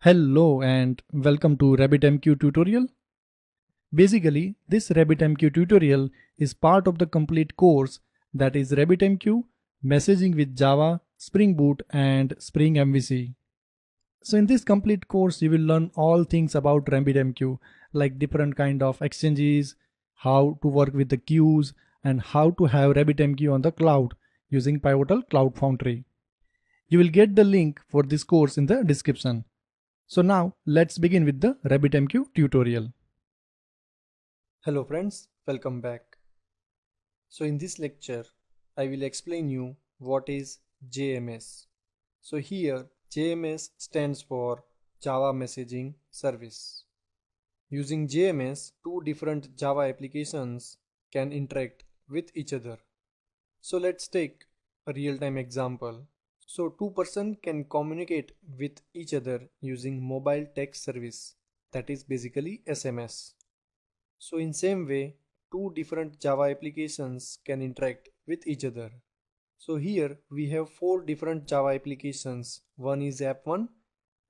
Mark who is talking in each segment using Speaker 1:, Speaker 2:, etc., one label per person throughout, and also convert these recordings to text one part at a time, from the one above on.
Speaker 1: Hello and welcome to RabbitMQ tutorial. Basically, this RabbitMQ tutorial is part of the complete course that is RabbitMQ Messaging with Java, Spring Boot and Spring MVC. So in this complete course, you will learn all things about RabbitMQ like different kind of exchanges, how to work with the queues and how to have RabbitMQ on the cloud using Pivotal Cloud Foundry. You will get the link for this course in the description. So now let's begin with the RabbitMQ tutorial. Hello friends, welcome back. So in this lecture, I will explain you what is JMS. So here JMS stands for Java Messaging Service. Using JMS, two different Java applications can interact with each other. So let's take a real-time example. So two persons can communicate with each other using mobile text service, that is basically SMS. So in same way, two different Java applications can interact with each other. So here we have four different Java applications. One is app 1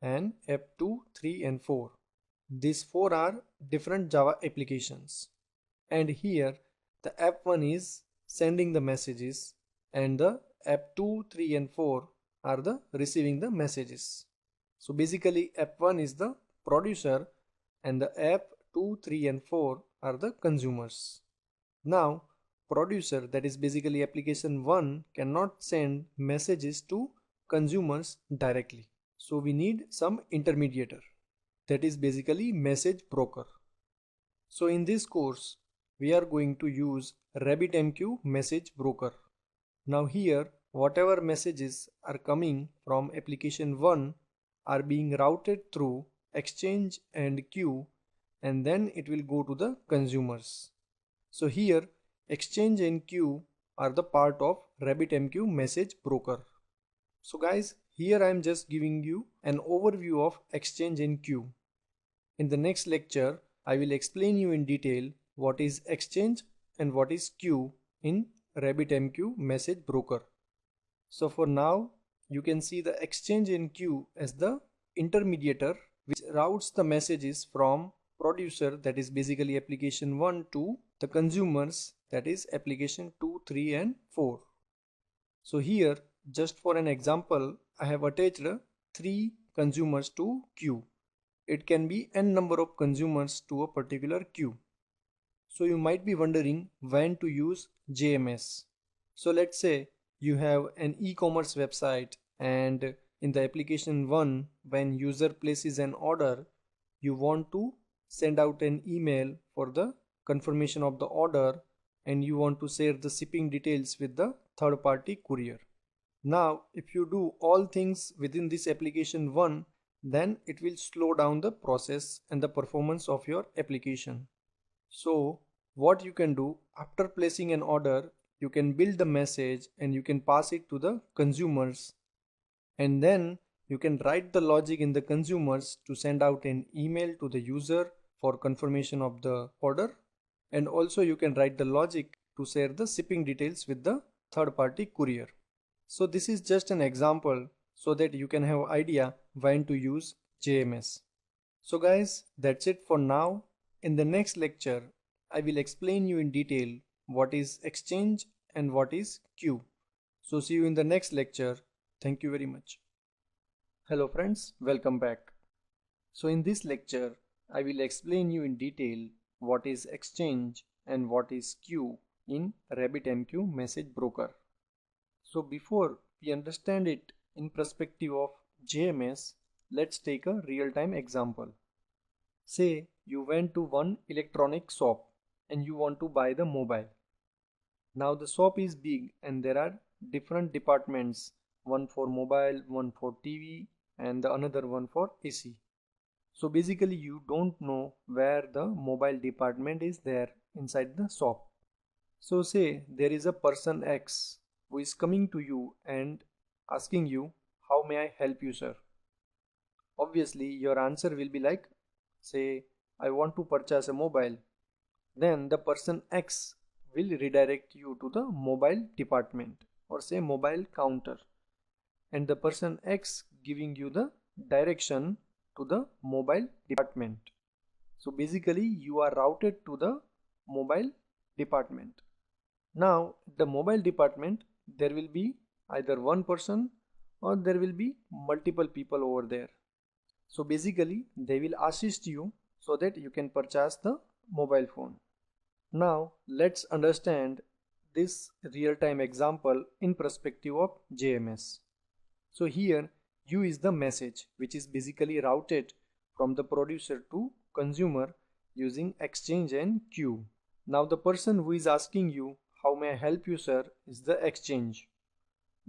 Speaker 1: and app 2, 3 and 4. These four are different Java applications. And here the app 1 is sending the messages and the app 2, 3 and 4 are the receiving the messages. So basically app 1 is the producer and the app 2, 3 and 4 are the consumers. Now producer, that is basically application 1, cannot send messages to consumers directly. So we need some intermediator, that is basically message broker. So in this course we are going to use RabbitMQ message broker. Now here whatever messages are coming from application 1 are being routed through exchange and queue, and then it will go to the consumers. So here exchange and queue are the part of RabbitMQ message broker. So guys, here I am just giving you an overview of exchange and queue. In the next lecture I will explain you in detail what is exchange and what is queue in RabbitMQ message broker. So for now you can see the exchange and queue as the intermediator which routes the messages from producer, that is basically application 1, to the consumers, that is application 2, 3 and 4. So here just for an example I have attached 3 consumers to queue. It can be n number of consumers to a particular queue. So you might be wondering when to use JMS. So let's say you have an e-commerce website and in the application 1, when user places an order, you want to send out an email for the confirmation of the order and you want to share the shipping details with the third party courier. Now if you do all things within this application 1, then it will slow down the process and the performance of your application. So what you can do, after placing an order, you can build the message and you can pass it to the consumers, and then you can write the logic in the consumers to send out an email to the user for confirmation of the order, and also you can write the logic to share the shipping details with the third party courier. So this is just an example so that you can have idea when to use JMS. So guys, that's it for now. In the next lecture I will explain you in detail what is exchange and what is queue. So see you in the next lecture. Thank you very much. Hello friends, welcome back. So in this lecture I will explain you in detail what is exchange and what is queue in RabbitMQ message broker. So before we understand it in perspective of JMS, let's take a real-time example. Say you went to one electronic shop and you want to buy the mobile. Now the shop is big and there are different departments, one for mobile, one for TV and the another one for AC. So basically you don't know where the mobile department is there inside the shop. So say there is a person X who is coming to you and asking you, how may I help you sir? Obviously your answer will be like, say I want to purchase a mobile. Then the person X will redirect you to the mobile department or say mobile counter, and the person X giving you the direction to the mobile department. So basically you are routed to the mobile department. Now the mobile department, there will be either one person or there will be multiple people over there. So basically they will assist you so that you can purchase the mobile phone. Now let's understand this real-time example in perspective of JMS. So here U is the message which is basically routed from the producer to consumer using exchange and queue. Now the person who is asking you, how may I help you sir, is the exchange,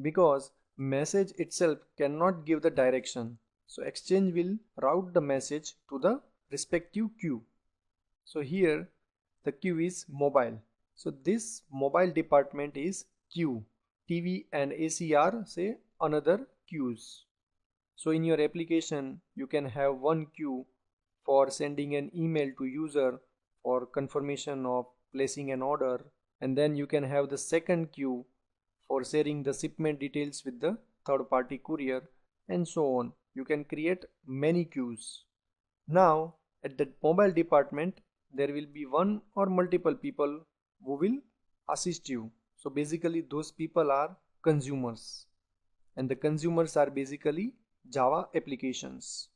Speaker 1: because message itself cannot give the direction. So exchange will route the message to the respective queue. So here the queue is mobile. So this mobile department is queue. TV and AC are say another queues. So in your application you can have one queue for sending an email to user for confirmation of placing an order, and then you can have the second queue for sharing the shipment details with the third party courier, and so on. You can create many queues. Now at the mobile department there will be one or multiple people who will assist you. So basically those people are consumers, and the consumers are basically Java applications.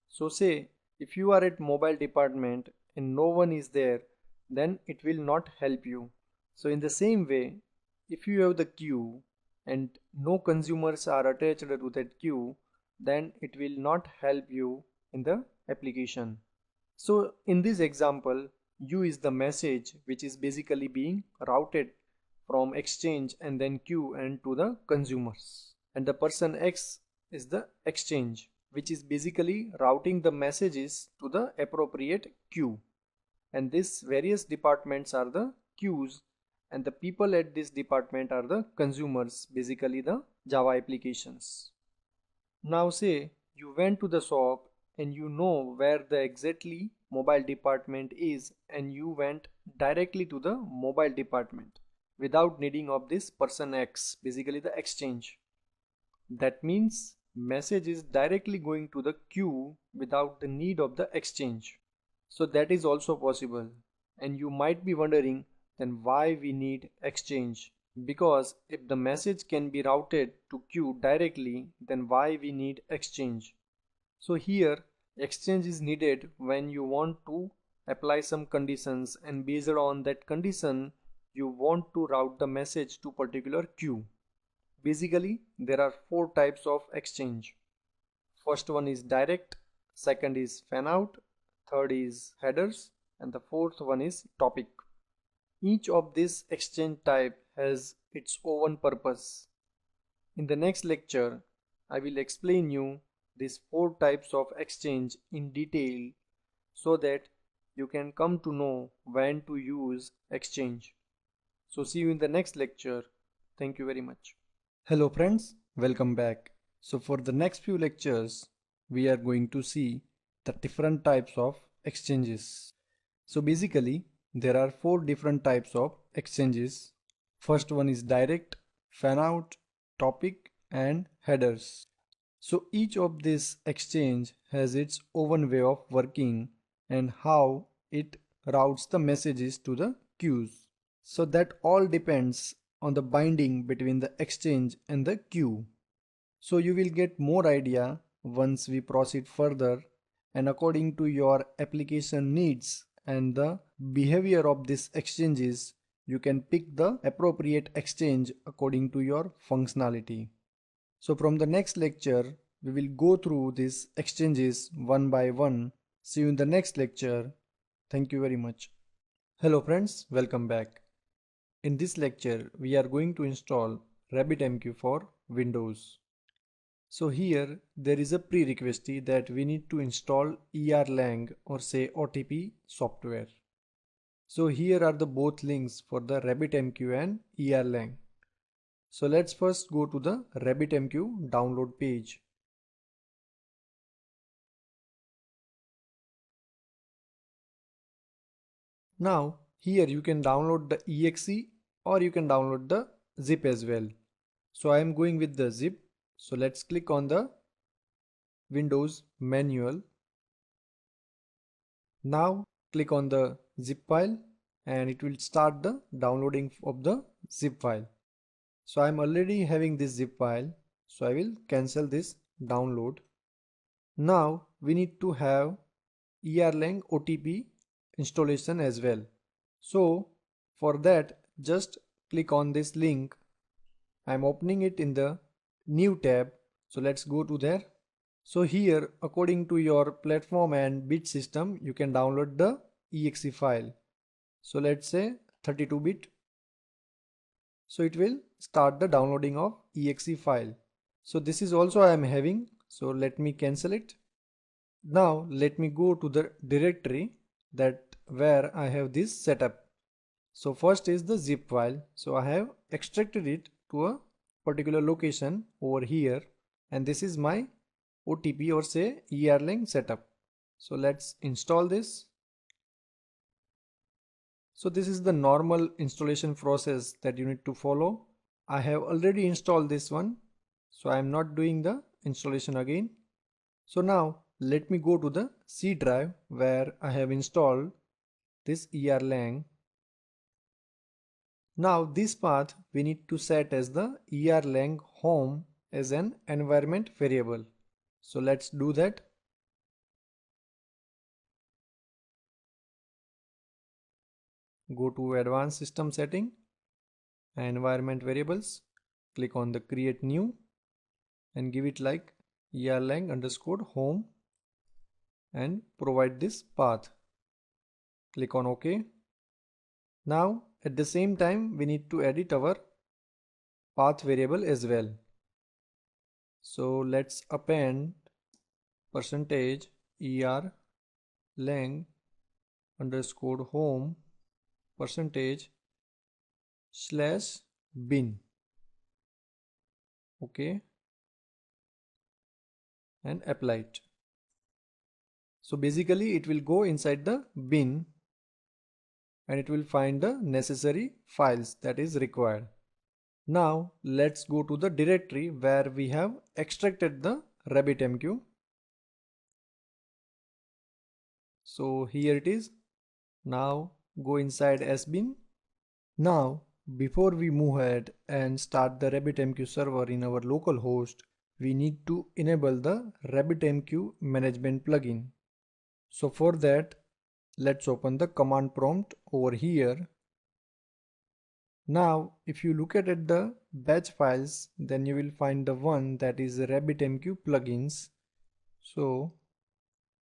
Speaker 1: So say if you are at mobile department and no one is there, then it will not help you. So in the same way, if you have the queue and no consumers are attached to that queue, then it will not help you in the application. So in this example, U is the message which is basically being routed from exchange and then queue and to the consumers, and the person X is the exchange which is basically routing the messages to the appropriate queue, and these various departments are the queues, and the people at this department are the consumers, basically the Java applications. Now say you went to the shop and you know where the exactly mobile department is, and you went directly to the mobile department without needing of this person X, basically the exchange. That means message is directly going to the queue without the need of the exchange. So that is also possible, and you might be wondering then why we need exchange, because if the message can be routed to queue directly, then why we need exchange? So here exchange is needed when you want to apply some conditions, and based on that condition you want to route the message to particular queue. Basically there are four types of exchange. First one is direct, second is fanout, third is headers, and the fourth one is topic. Each of these exchange type has its own purpose. In the next lecture I will explain you these four types of exchange in detail so that you can come to know when to use exchange. So see you in the next lecture. Thank you very much. Hello friends, welcome back. So for the next few lectures we are going to see the different types of exchanges. So basically there are four different types of exchanges. First one is direct, fanout, topic, and headers. So each of this exchange has its own way of working and how it routes the messages to the queues. So that all depends on the binding between the exchange and the queue. So you will get more idea once we proceed further, and according to your application needs and the behavior of these exchanges, you can pick the appropriate exchange according to your functionality. So from the next lecture we will go through these exchanges one by one. See you in the next lecture. Thank you very much. Hello friends, welcome back. In this lecture we are going to install RabbitMQ for Windows. So here there is a prerequisite that we need to install ERLang or say OTP software. So here are the both links for the RabbitMQ and ERLang. So let's first go to the RabbitMQ download page. Now here you can download the exe or you can download the zip as well. So I am going with the zip. So let's click on the Windows Manual. Now click on the zip file and it will start the downloading of the zip file. So I am already having this zip file, so I will cancel this download. Now we need to have Erlang OTP installation as well. So for that, just click on this link. I am opening it in the new tab. So let's go to there. So here, according to your platform and bit system, you can download the exe file. So let's say 32-bit. So it will start the downloading of exe file. So this is also I am having. So let me cancel it. Now let me go to the directory that where I have this setup. So first is the zip file. So I have extracted it to a particular location over here, and this is my OTP or say Erlang setup. So let's install this. So this is the normal installation process that you need to follow. I have already installed this one, so I am not doing the installation again. So now let me go to the C drive where I have installed this Erlang. Now this path we need to set as the Erlang home as an environment variable. So let's do that. Go to advanced system setting, environment variables, click on the create new and give it like Erlang underscore home and provide this path. Click on OK. Now at the same time we need to edit our path variable as well. So let's append percentage Erlang underscore home percentage slash bin. Okay, and apply it. So basically it will go inside the bin and it will find the necessary files that is required. Now let's go to the directory where we have extracted the RabbitMQ. So here it is. Now go inside sbin. Now before we move ahead and start the RabbitMQ server in our local host, we need to enable the RabbitMQ management plugin. So for that, let's open the command prompt over here. Now if you look at the batch files, then you will find the one that is RabbitMQ plugins. So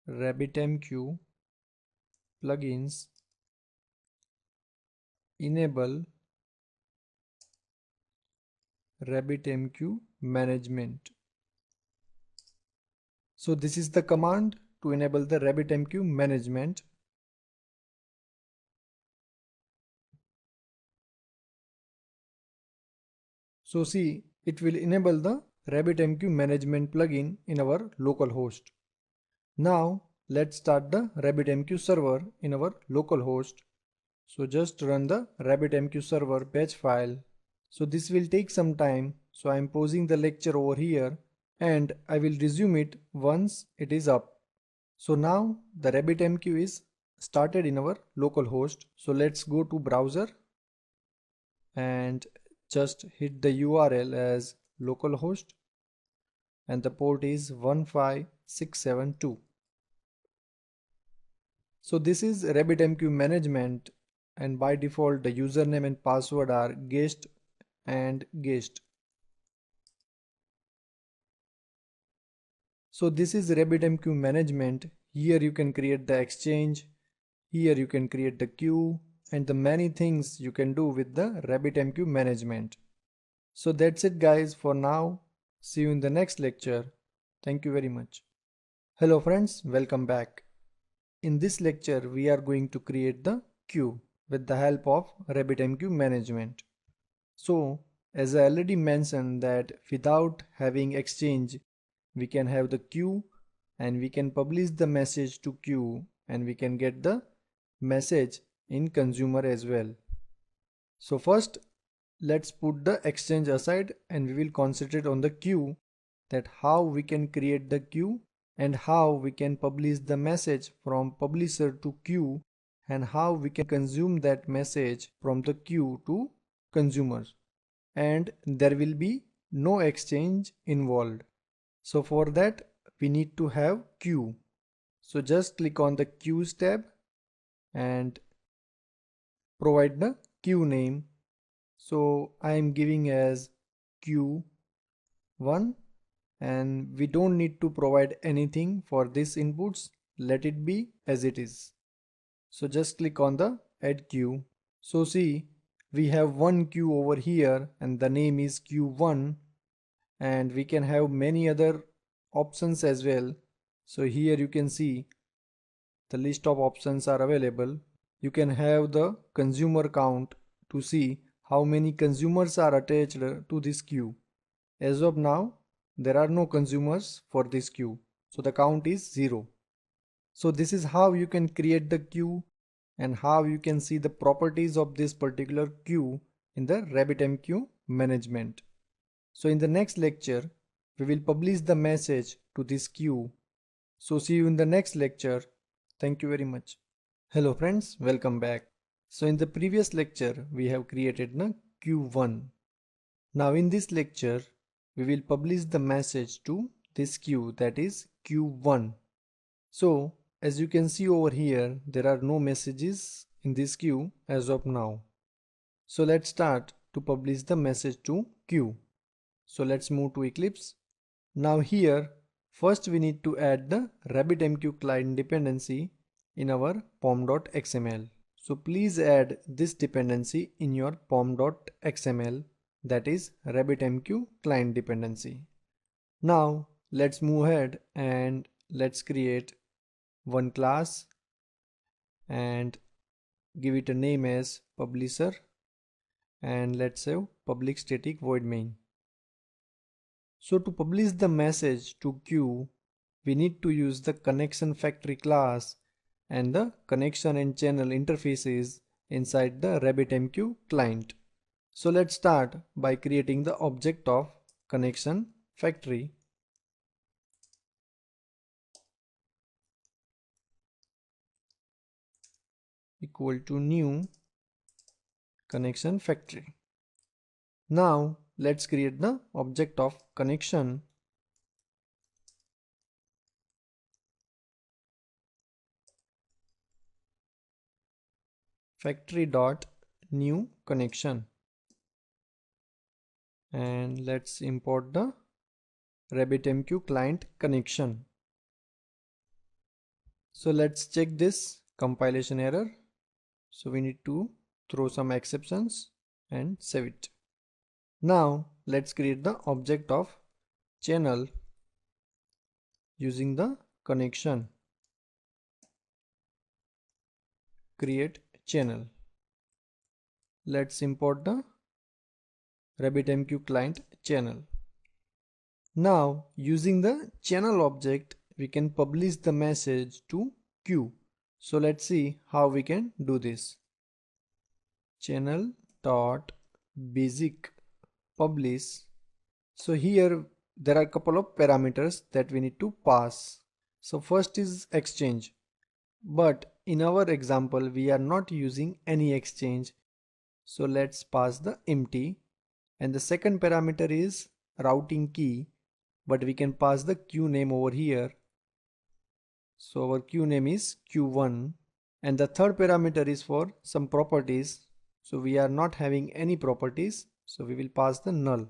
Speaker 1: RabbitMQ plugins enable RabbitMQ management. So this is the command to enable the RabbitMQ management. So see, it will enable the RabbitMQ management plugin in our local host. Now let's start the RabbitMQ server in our local host. So just run the RabbitMQ server batch file. So this will take some time. So I am pausing the lecture over here and I will resume it once it is up. So now the RabbitMQ is started in our local host. So let's go to browser and just hit the URL as localhost and the port is 15672. So this is RabbitMQ management and by default the username and password are guest and guest. So this is RabbitMQ management. Here you can create the exchange, here you can create the queue and the many things you can do with the RabbitMQ management. So that's it guys for now. See you in the next lecture. Thank you very much. Hello friends, welcome back. In this lecture we are going to create the queue with the help of RabbitMQ management. So as I already mentioned that without having exchange we can have the queue and we can publish the message to queue and we can get the message in consumer as well. So first let's put the exchange aside and we will concentrate on the queue, that how we can create the queue and how we can publish the message from publisher to queue, and how we can consume that message from the queue to consumer, and there will be no exchange involved. So for that we need to have queue. So just click on the queues tab and provide the queue name. So I am giving as Q1, and we don't need to provide anything for this inputs. Let it be as it is. So just click on the add queue. So see, we have one queue over here and the name is Q1, and we can have many other options as well. So here you can see the list of options are available. You can have the consumer count to see how many consumers are attached to this queue. As of now, there are no consumers for this queue, so the count is 0. So this is how you can create the queue and how you can see the properties of this particular queue in the RabbitMQ management. So in the next lecture, we will publish the message to this queue. So see you in the next lecture. Thank you very much. Hello friends, welcome back. So in the previous lecture, we have created the Q1. Now in this lecture, we will publish the message to this queue, that is Q1. So as you can see over here, there are no messages in this queue as of now. So let's start to publish the message to queue. So let's move to Eclipse. Now here, first we need to add the RabbitMQ client dependency in our pom.xml. So please add this dependency in your pom.xml, that is RabbitMQ client dependency. Now let's move ahead and let's create one class and give it a name as publisher, and let's have public static void main. So to publish the message to queue, we need to use the connection factory class and the connection and channel interfaces inside the RabbitMQ client. So let's start by creating the object of connection factory. Equal to new connection factory. Now let's create the object of connection factory dot new connection, and let's import the RabbitMQ client connection. So let's check this compilation error. So we need to throw some exceptions and save it. Now let's create the object of channel using the connection create channel. Let's import the RabbitMQ client channel. Now using the channel object, we can publish the message to queue. So let's see how we can do this. Channel dot basic publish. So here there are a couple of parameters that we need to pass. So first is exchange, but in our example we are not using any exchange, so let's pass the empty. And the second parameter is routing key, but we can pass the queue name over here. So our queue name is Q1, and the third parameter is for some properties. So we are not having any properties, so we will pass the null.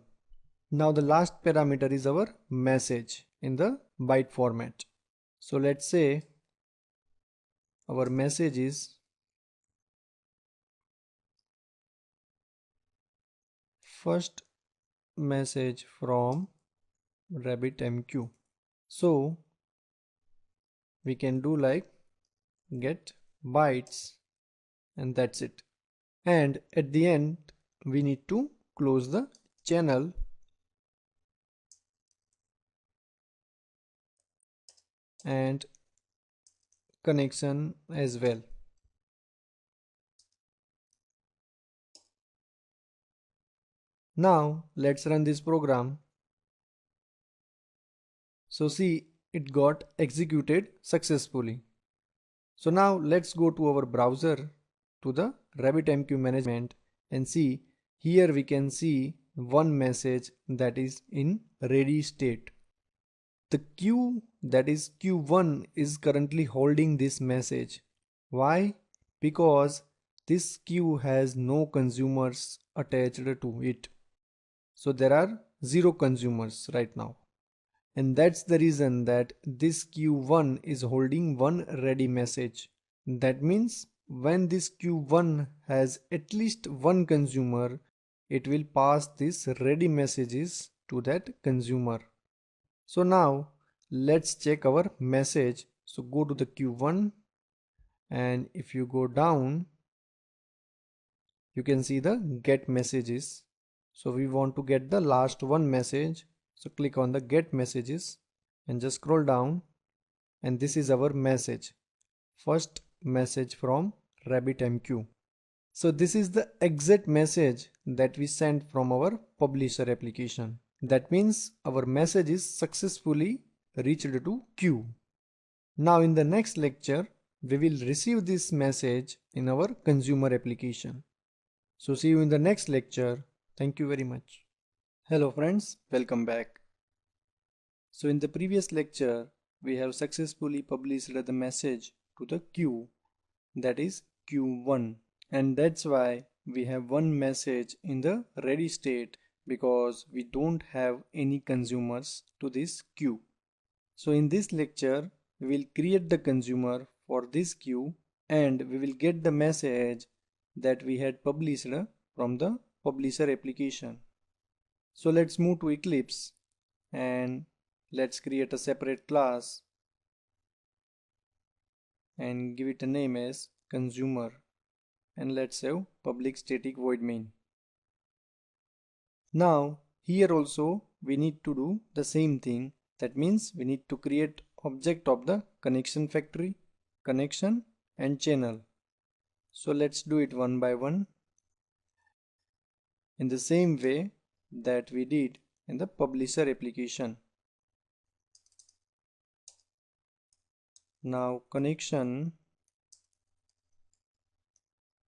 Speaker 1: Now the last parameter is our message in the byte format. So let's say our message is first message from RabbitMQ. So we can do like get bytes, and that's it. And at the end we need to close the channel and connection as well. Now let's run this program. So see, it got executed successfully. So now let's go to our browser to the RabbitMQ management and see. Here we can see one message that is in ready state. The queue, that is Q1, is currently holding this message. Why? Because this queue has no consumers attached to it. So there are 0 consumers right now. And that's the reason that this Q1 is holding one ready message. That means when this Q1 has at least one consumer, it will pass these ready messages to that consumer. So now let's check our message. So go to the Q1, and if you go down, you can see the get messages. So we want to get the last one message. So click on the get messages and just scroll down, and this is our message. First message from RabbitMQ. So this is the exact message that we sent from our publisher application. That means our message is successfully reached to queue. Now in the next lecture, we will receive this message in our consumer application. So see you in the next lecture. Thank you very much. Hello friends, welcome back. So in the previous lecture, we have successfully published the message to the queue, that is Q1, and that's why we have one message in the ready state, because we don't have any consumers to this queue. So in this lecture, we will create the consumer for this queue, and we will get the message that we had published from the publisher application. So let's move to Eclipse and let's create a separate class and give it a name as consumer, and let's have public static void main. Now here also we need to do the same thing. That means we need to create object of the connection factory, connection and channel. So let's do it one by one in the same way that we did in the publisher application. Now connection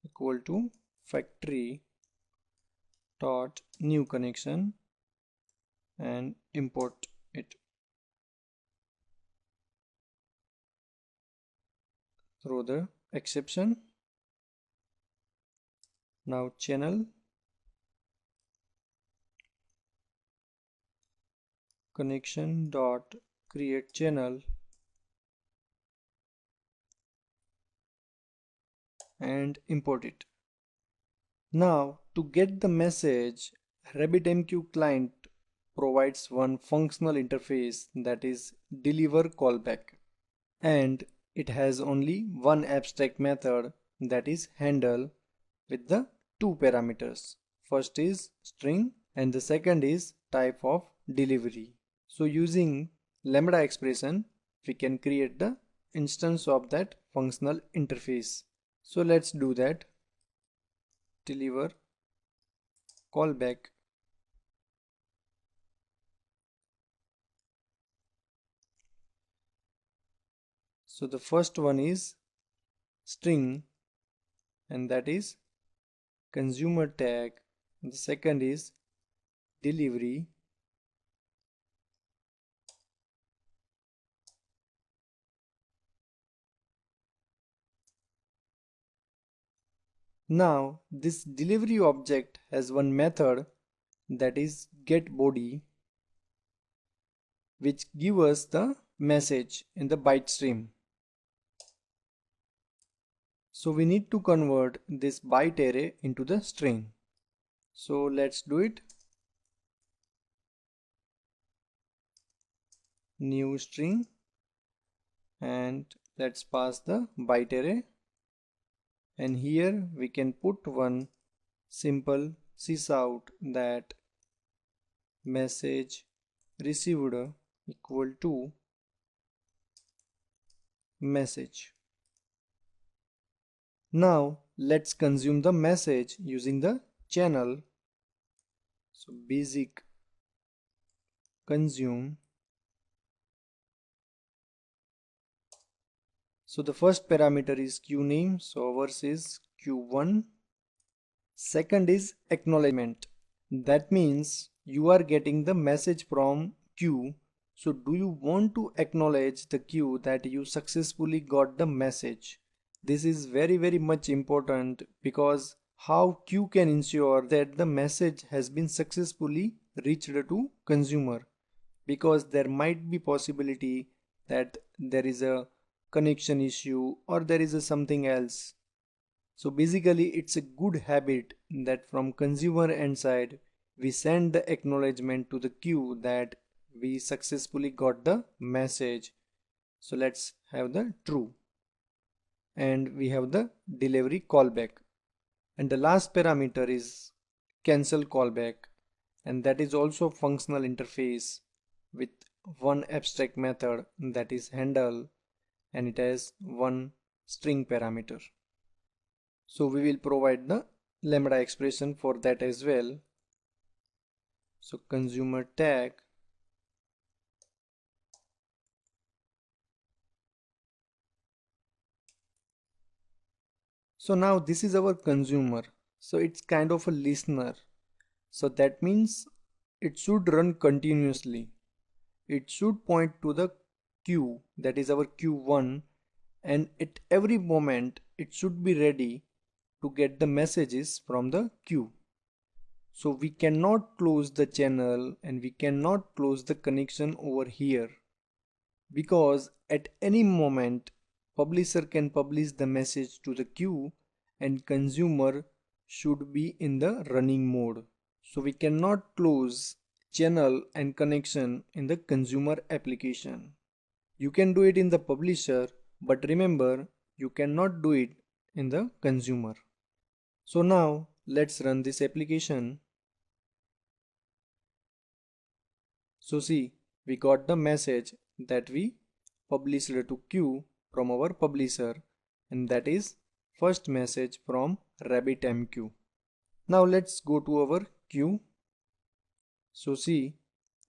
Speaker 1: equal to factory dot new connection and import it through the exception. Now channel connection dot create channel and import it. Now to get the message, RabbitMQ client provides one functional interface, that is deliver callback, and it has only one abstract method, that is handle, with the two parameters. First is string and the second is type of delivery. So using lambda expression, we can create the instance of that functional interface. So let's do that. Deliver callback. So the first one is string, and that is consumer tag. And the second is delivery. Now this delivery object has one method, that is getBody, which gives us the message in the byte stream. So we need to convert this byte array into the string. So let's do it. New string, and let's pass the byte array, and here we can put one simple sysout, that message received equal to message. Now let's consume the message using the channel. So basic consume So the first parameter is queue name, so ours is queue1. Second is acknowledgement. That means you are getting the message from queue. So do you want to acknowledge the queue that you successfully got the message? This is very much important, because how queue can ensure that the message has been successfully reached to consumer, because there might be possibility that there is a connection issue or there is a something else. So basically it's a good habit that from consumer end side we send the acknowledgement to the queue that we successfully got the message. So let's have the true, and we have the delivery callback, and the last parameter is cancel callback, and that is also functional interface with one abstract method, that is handle, and it has one string parameter. So we will provide the lambda expression for that as well. So consumer tag so now this is our consumer, so it's kind of a listener. So that means it should run continuously. It should point to the queue, that is our queue1, and at every moment it should be ready to get the messages from the queue. So we cannot close the channel and we cannot close the connection over here, because at any moment publisher can publish the message to the queue and consumer should be in the running mode. So we cannot close channel and connection in the consumer application. You can do it in the publisher, but remember, you cannot do it in the consumer. So now let's run this application. So see, we got the message that we published to queue from our publisher, and that is first message from RabbitMQ. Now let's go to our queue. So see,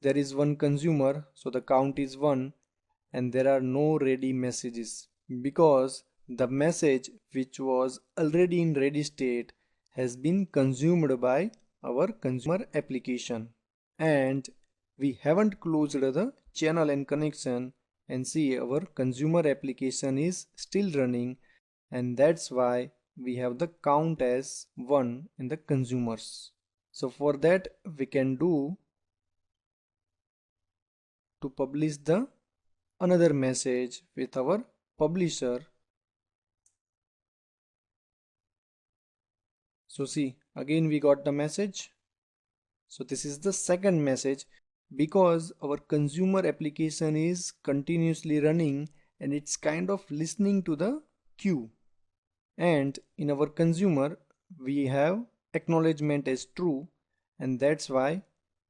Speaker 1: there is one consumer, so the count is 1, and there are no ready messages, because the message which was already in ready state has been consumed by our consumer application, and we haven't closed the channel and connection, and see our consumer application is still running, and that's why we have the count as 1 in the consumers. So for that we can do to publish the another message with our publisher. So see, again we got the message. So this is the second message, because our consumer application is continuously running and it's kind of listening to the queue, and in our consumer we have acknowledgement as true, and that's why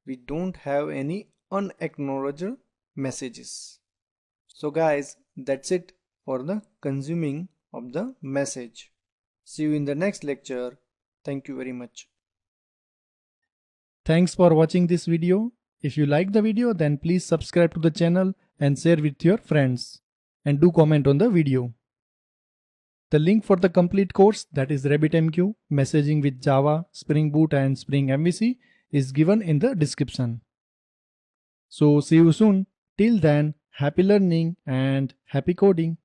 Speaker 1: we don't have any unacknowledged messages. So guys, that's it for the consuming of the message. See you in the next lecture. Thank you very much. Thanks for watching this video. If you like the video, then please subscribe to the channel and share with your friends. And do comment on the video. The link for the complete course, that is RabbitMQ, Messaging with Java, Spring Boot and Spring MVC, is given in the description. So see you soon. Till then, happy learning and happy coding.